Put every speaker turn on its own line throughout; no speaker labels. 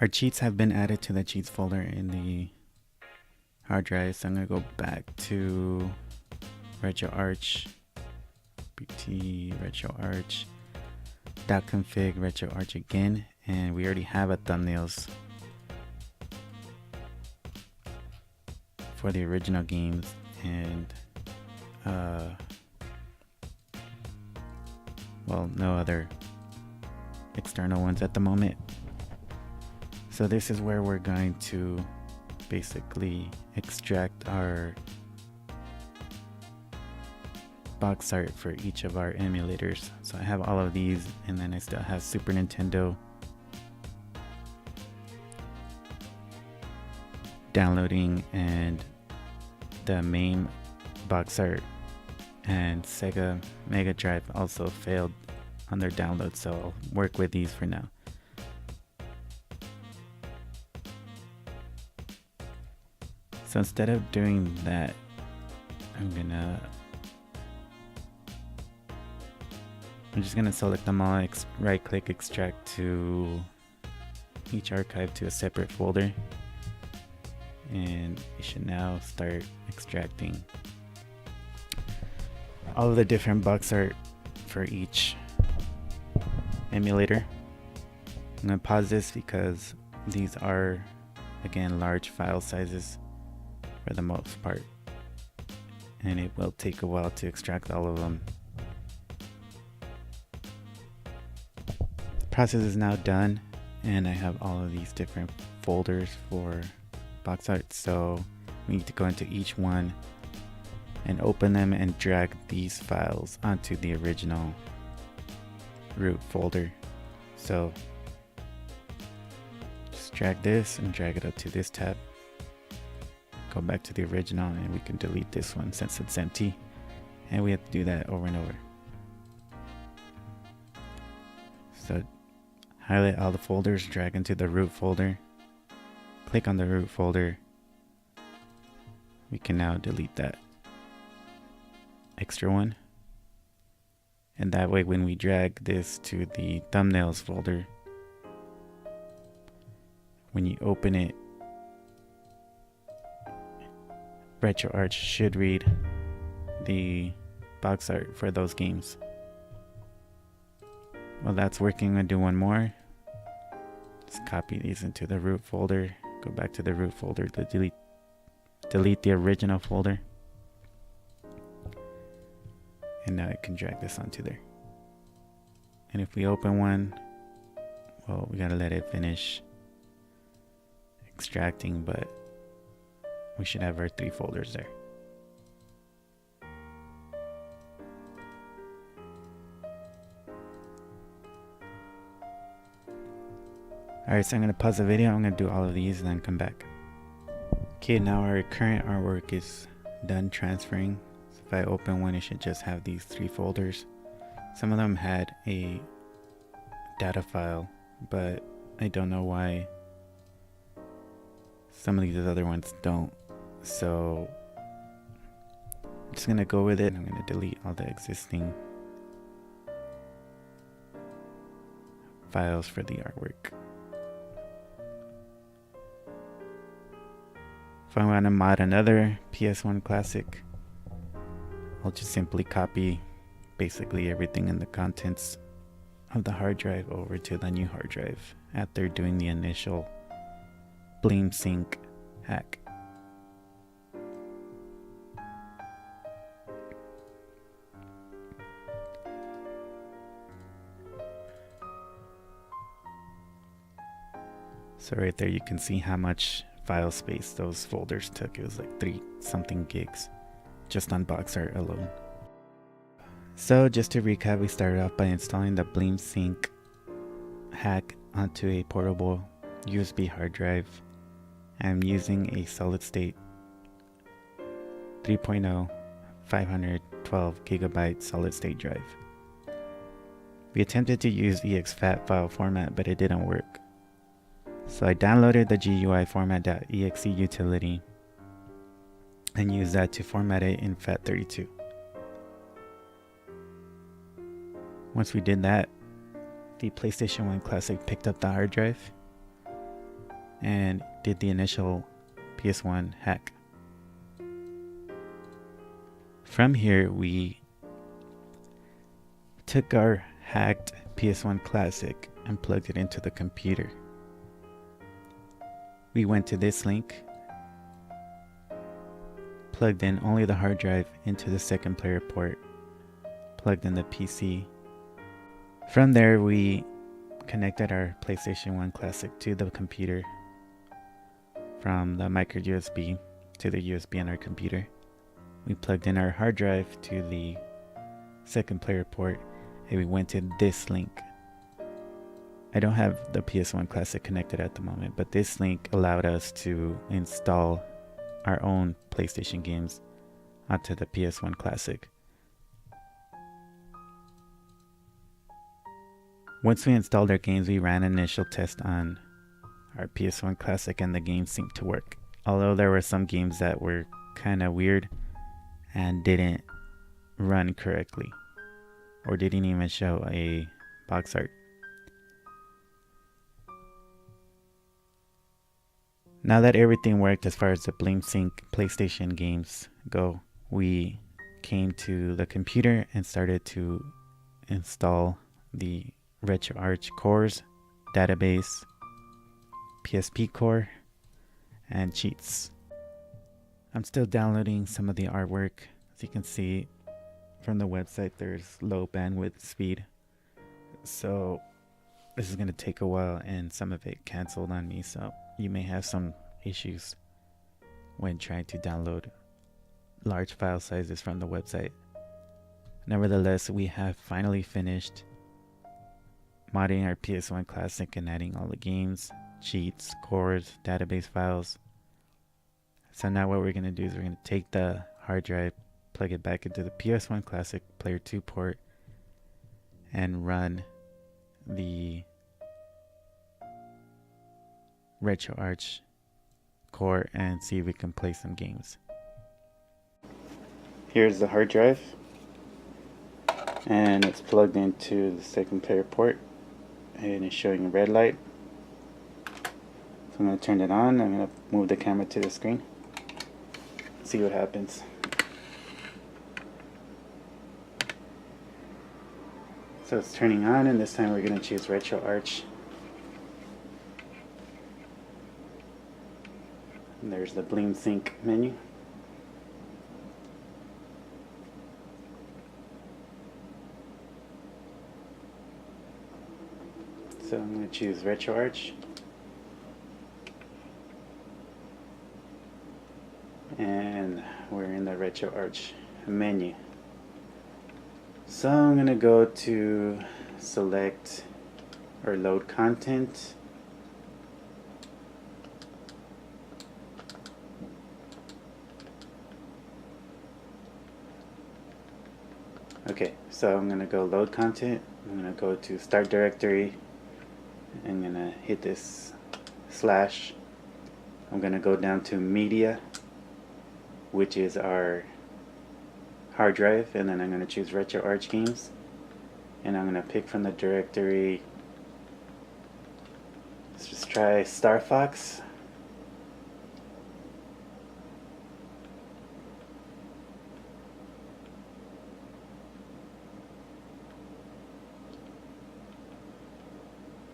Our cheats have been added to the cheats folder in the hard drive, so I'm going to go back to retroarch, pt retroarch .config retroarch again, and we already have a thumbnails for the original games, and well, no other external ones at the moment. So this is where we're going to basically extract our box art for each of our emulators. So I have all of these, and then I still have Super Nintendo downloading, and the main box art and Sega Mega Drive also failed on their download, so I'll work with these for now. So instead of doing that, I'm just gonna select them all, right click, extract to each archive to a separate folder, and it should now start extracting all of the different box art for each emulator. I'm gonna pause this because these are, again, large file sizes for the most part, and it will take a while to extract all of them. The process is now done, and I have all of these different folders for box art, so we need to go into each one and open them and drag these files onto the original root folder. So just drag this and drag it up to this tab, go back to the original, and we can delete this one since it's empty, and we have to do that over and over. So highlight all the folders, drag into the root folder, click on the root folder. We can now delete that extra one, and that way when we drag this to the thumbnails folder, when you open it, retroarch should read the box art for those games. Well, that's working. I'm gonna do one more. Just copy these into the root folder, go back to the root folder to delete the original folder, and now I can drag this onto there. And if we open one, well, we gotta let it finish extracting, but we should have our 3 folders there. Alright, so I'm gonna pause the video. I'm gonna do all of these and then come back. Okay, now our current artwork is done transferring. So if I open one, it should just have these 3 folders. Some of them had a data file, but I don't know why some of these other ones don't. So I'm just gonna go with it. I'm gonna delete all the existing files for the artwork. If I want to mod another PS1 classic, I'll just simply copy basically everything in the contents of the hard drive over to the new hard drive after doing the initial Bleemsync hack. So right there you can see how much file space those folders took. It was like 3 something gigs just on box art alone. So just to recap, we started off by installing the Bleemsync hack onto a portable USB hard drive. I'm using a solid state 3.0 512 gigabyte solid state drive. We attempted to use exFAT file format, but it didn't work. So I downloaded the GUI format.exe utility and used that to format it in FAT32. Once we did that, the PlayStation 1 Classic picked up the hard drive and did the initial PS1 hack. From here, we took our hacked PS1 Classic and plugged it into the computer. We went to this link, plugged in only the hard drive into the second player port, plugged in the PC. From there, we connected our PlayStation 1 Classic to the computer from the micro USB to the USB on our computer. We plugged in our hard drive to the second player port, and we went to this link. I don't have the PS1 Classic connected at the moment, but this link allowed us to install our own PlayStation games onto the PS1 Classic. Once we installed our games, we ran an initial test on our PS1 Classic and the game seemed to work. Although there were some games that were kind of weird and didn't run correctly or didn't even show a box art. Now that everything worked as far as the Bleemsync PlayStation games go, we came to the computer and started to install the RetroArch cores, database, PSP core, and cheats. I'm still downloading some of the artwork. As you can see from the website, there's low bandwidth speed. So this is going to take a while, and some of it canceled on me, so you may have some issues when trying to download large file sizes from the website. Nevertheless, we have finally finished modding our PS1 Classic and adding all the games, cheats, cores, database files. So now what we're going to do is we're going to take the hard drive, plug it back into the PS1 Classic Player 2 port, and run the RetroArch core and see if we can play some games. Here's the hard drive, and it's plugged into the second player port, and it's showing a red light. So I'm going to turn it on. I'm going to move the camera to the screen, see what happens. So it's turning on, and this time we're going to choose RetroArch. And there's the Bleemsync menu. So I'm going to choose RetroArch. And we're in the RetroArch menu. So I'm going to go to select or load content. Okay, so I'm going to go load content. I'm going to go to start directory. I'm going to hit this slash. I'm going to go down to media, which is our hard drive, and then I'm going to choose RetroArch games, and I'm going to pick from the directory. Let's just try Star Fox.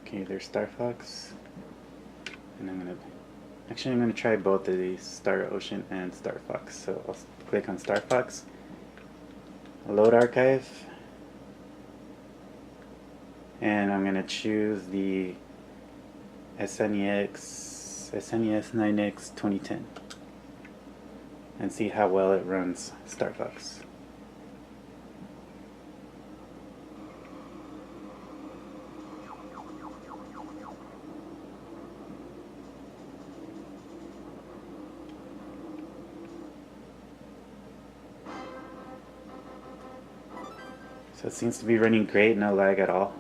Okay, there's Star Fox, and I'm gonna try both of these, Star Ocean and Star Fox. So I'll click on Star Fox, load archive, and I'm gonna choose the SNES 9X 2010 and see how well it runs Star Fox. So it seems to be running great, no lag at all.